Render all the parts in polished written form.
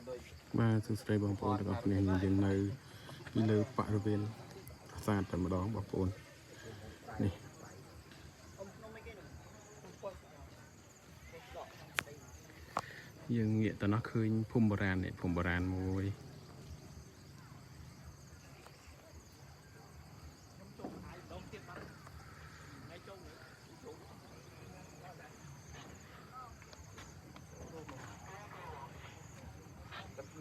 បាទសួស្តីបងប្អូនទាំងអស់គ្នាយើងនៅលើបរិវេណប្រាសាទតែម្ដងបងប្អូននេះយើងងាកទៅនោះឃើញភូមិបុរាណនេះភូមិបុរាណមួយ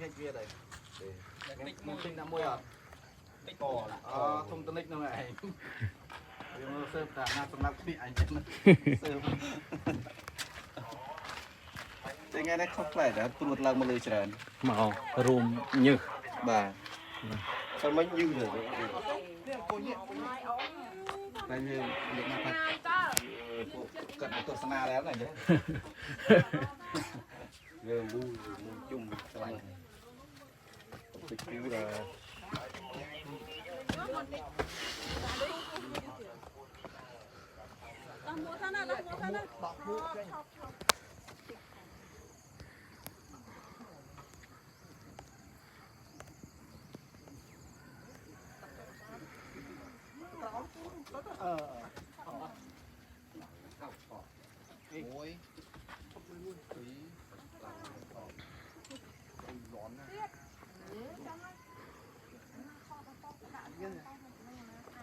ញ៉ាច់វាដែរខ្ញុំទិញតែមួយអត់តធំតនិចនោះឯងវាមើលសើបតែណាសម្រាប់គ្នាអញចឹងសើបតែថ្ងៃនេះខុសប្លែកដែរត្រួតឡើងមកលើច្រើនមករួមញើសបាទតែមិនយឺទៅតែយើងនិយាយថាពួកកាត់ទស្សនាដែរណាចឹងយើងមូជុំឆ្លាញ់ពីពីដល់